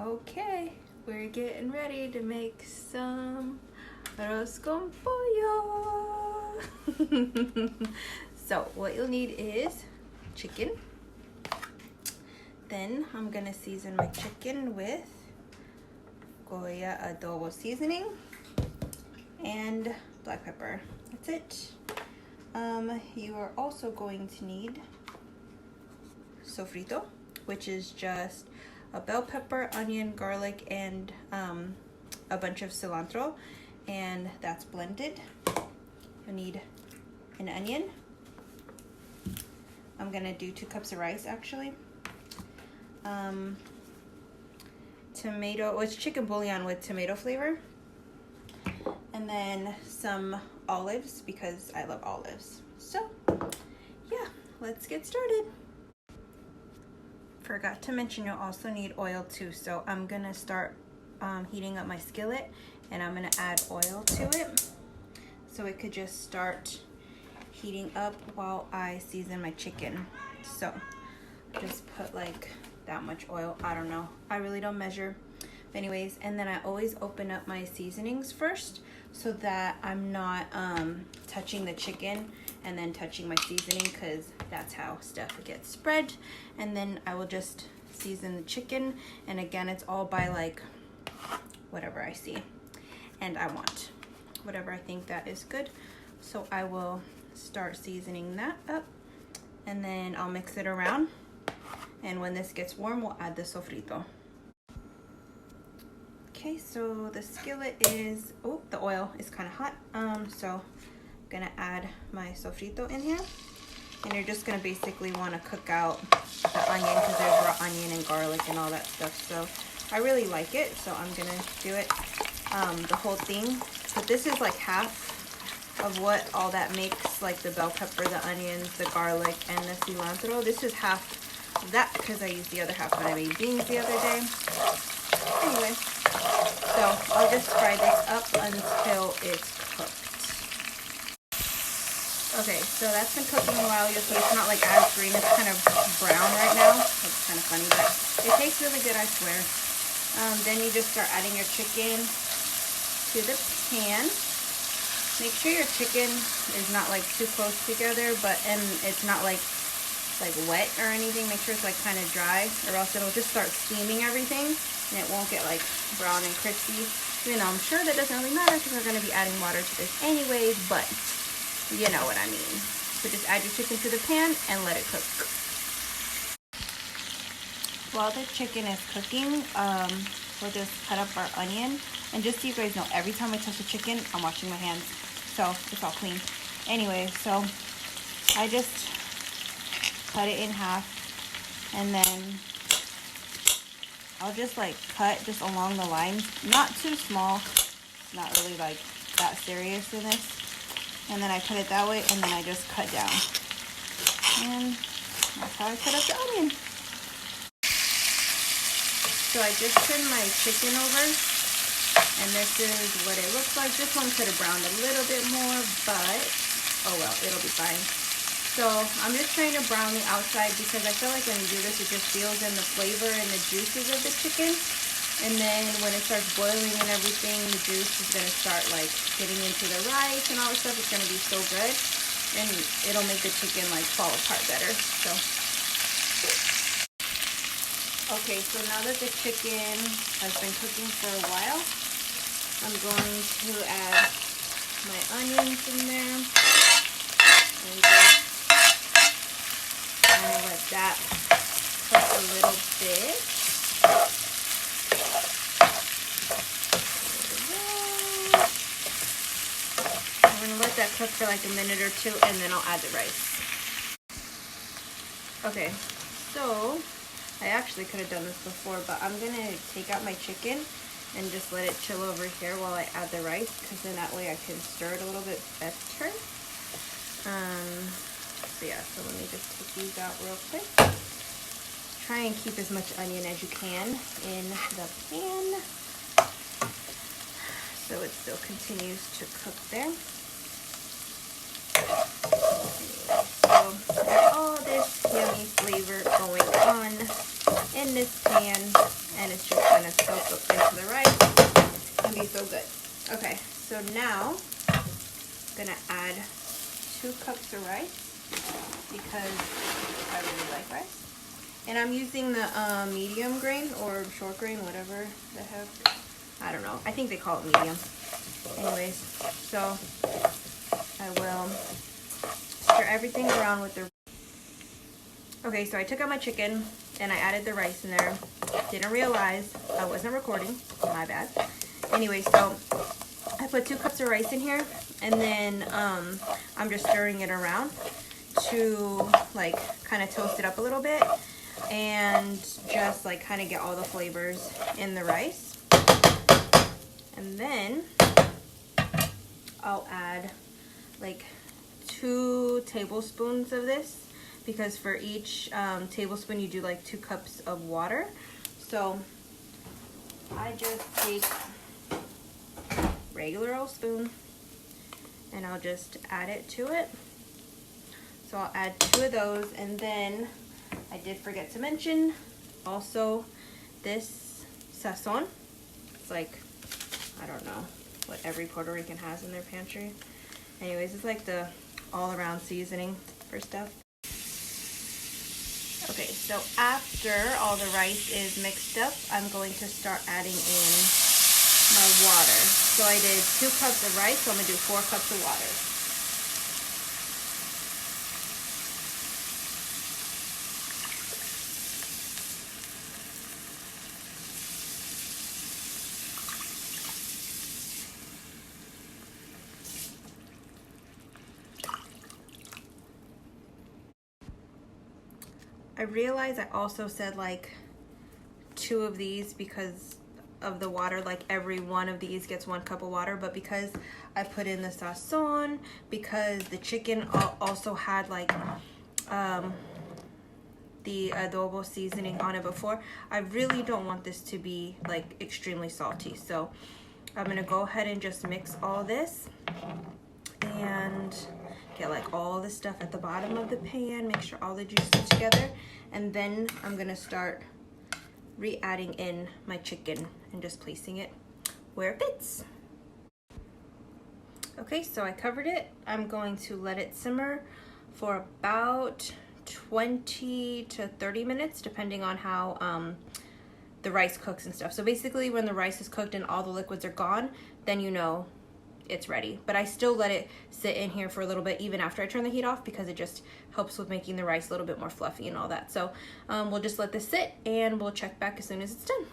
Okay, we're getting ready to make some arroz con pollo. So what you'll need is chicken. Then I'm gonna season my chicken with Goya Adobo seasoning and black pepper. That's it. You are also going to need Sofrito, which is just a bell pepper, onion, garlic, and a bunch of cilantro, and that's blended. You'll need an onion. I'm gonna do 2 cups of rice actually. Tomato, it's chicken bouillon with tomato flavor, and then some olives because I love olives. So yeah, let's get started. Forgot to mention you'll also need oil too, so I'm gonna start heating up my skillet, and I'm gonna add oil to it so it could just start heating up while I season my chicken. So just put like that much oil. I don't know, I really don't measure. But anyways, and then I always open up my seasonings first so that I'm not touching the chicken and then touching my seasoning, because that's how stuff gets spread. And then I will just season the chicken, and again, it's all by like whatever I see and I want, whatever I think that is good. So I will start seasoning that up, and then I'll mix it around, and when this gets warm we'll add the sofrito. Okay, so the skillet is, oh, the oil is kind of hot, so I'm gonna add my sofrito in here, and you're just gonna basically want to cook out the onion because there's raw onion and garlic and all that stuff. So I really like it, so I'm gonna do it the whole thing. But this is like half of what all that makes, like the bell pepper, the onions, the garlic, and the cilantro. This is half of that because I used the other half when I made beans the other day. Anyway, so I'll just fry this up until it's cooked. Okay, so that's been cooking a while. You'll see it's not like as green, it's kind of brown right now. It's kind of funny, but it tastes really good, I swear. Then you just start adding your chicken to the pan. Make sure your chicken is not like too close together, and it's not like wet or anything. Make sure it's like kind of dry, or else it'll just start steaming everything and it won't get like brown and crispy. Even though I'm sure that doesn't really matter because we're going to be adding water to this anyways, but you know what I mean. So just add your chicken to the pan and let it cook. While the chicken is cooking, we'll just cut up our onion. And just so you guys know, every time I touch the chicken, I'm washing my hands, so it's all clean. Anyway, so I just cut it in half, and then I'll just like cut just along the lines, not too small, not really like that serious in this. And then I cut it that way, and then I just cut down, and that's how I cut up the onion. So I just turned my chicken over, and this is what it looks like. This one could have browned a little bit more, but oh well, it'll be fine. So I'm just trying to brown the outside because I feel like when you do this, it just feels in the flavor and the juices of the chicken. And then when it starts boiling and everything, the juice is going to start like getting into the rice and all this stuff. It's going to be so good, and it'll make the chicken like fall apart better. So okay, so now that the chicken has been cooking for a while, I'm going to add my onions in there, and just kind of let that cook a little bit. I'm going to let that cook for like a minute or two, and then I'll add the rice. Okay, so I actually could have done this before, but I'm going to take out my chicken and just let it chill over here while I add the rice, because then that way I can stir it a little bit better. So yeah, so let me just take these out real quick. Try and keep as much onion as you can in the pan, so it still continues to cook there. So all this yummy flavor going on. in this pan, and it's just gonna soak up into the rice. It's gonna be so good. Okay, so now I'm gonna add 2 cups of rice because I really like rice. And I'm using the medium grain or short grain, whatever the heck. I don't know. I think they call it medium. Anyways, so I will stir everything around with the... Okay, so I took out my chicken and I added the rice in there. Didn't realize I wasn't recording. My bad. Anyway, so I put 2 cups of rice in here, and then I'm just stirring it around to like kind of toast it up a little bit and just like kind of get all the flavors in the rice. And then I'll add like 2 tablespoons of this, because for each tablespoon you do like 2 cups of water. So I just take regular old spoon and I'll just add it to it. So I'll add 2 of those, and then I did forget to mention also this sazon. It's like, I don't know what every Puerto Rican has in their pantry. Anyways, it's like the all-around seasoning for stuff. Okay, so after all the rice is mixed up, I'm going to start adding in my water. So I did 2 cups of rice, so I'm gonna do 4 cups of water. I realized I also said like 2 of these because of the water, like every one of these gets 1 cup of water, but because I put in the sazon, because the chicken also had like the adobo seasoning on it before, I really don't want this to be like extremely salty. So I'm gonna go ahead and just mix all this and get like all the stuff at the bottom of the pan, make sure all the juice is together, and then I'm gonna start re-adding in my chicken and just placing it where it fits. Okay, so I covered it. I'm going to let it simmer for about 20 to 30 minutes, depending on how the rice cooks and stuff. So basically when the rice is cooked and all the liquids are gone, then you know it's ready. But I still let it sit in here for a little bit even after I turn the heat off, because it just helps with making the rice a little bit more fluffy and all that. So we'll just let this sit and we'll check back as soon as it's done.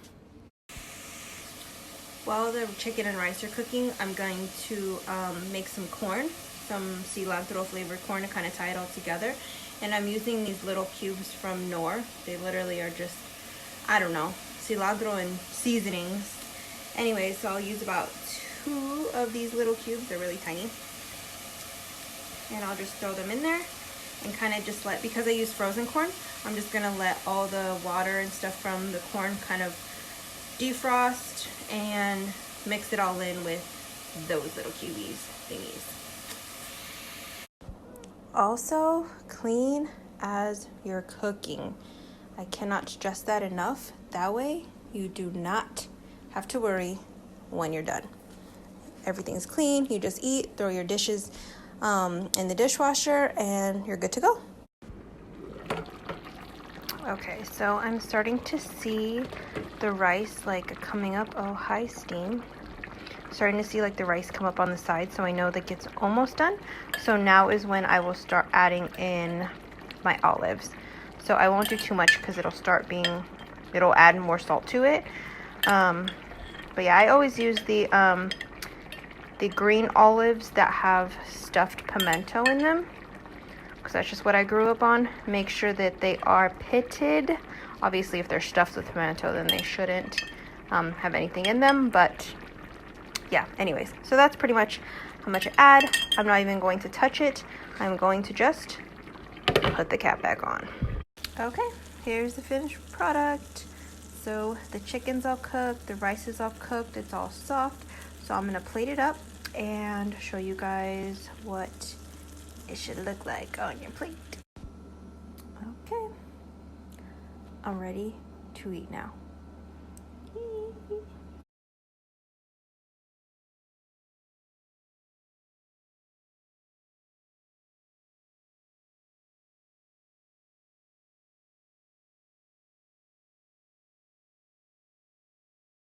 While the chicken and rice are cooking, I'm going to make some corn, some cilantro flavored corn to kind of tie it all together. And I'm using these little cubes from Knorr. They literally are just, I don't know, cilantro and seasonings. Anyway, so I'll use about 2 of these little cubes. They're really tiny. And I'll just throw them in there and kind of just let, because I use frozen corn, I'm just gonna let all the water and stuff from the corn kind of defrost and mix it all in with those little cubies thingies. Also, clean as you're cooking. I cannot stress that enough. That way you do not have to worry when you're done. Everything's clean. You just eat, throw your dishes in the dishwasher, and you're good to go. Okay, so I'm starting to see the rice like coming up. Oh, hi, steam. Starting to see like the rice come up on the side, so I know that it's almost done. So now is when I will start adding in my olives. So I won't do too much because it'll add more salt to it. But yeah, I always use the green olives that have stuffed pimento in them, because that's just what I grew up on. Make sure that they are pitted. Obviously, if they're stuffed with pimento, then they shouldn't have anything in them. But yeah, anyways, so that's pretty much how much I add. I'm not even going to touch it. I'm going to just put the cap back on. Okay, here's the finished product. So the chicken's all cooked, the rice is all cooked, it's all soft. So I'm gonna plate it up and show you guys what it should look like on your plate. Okay, I'm ready to eat now.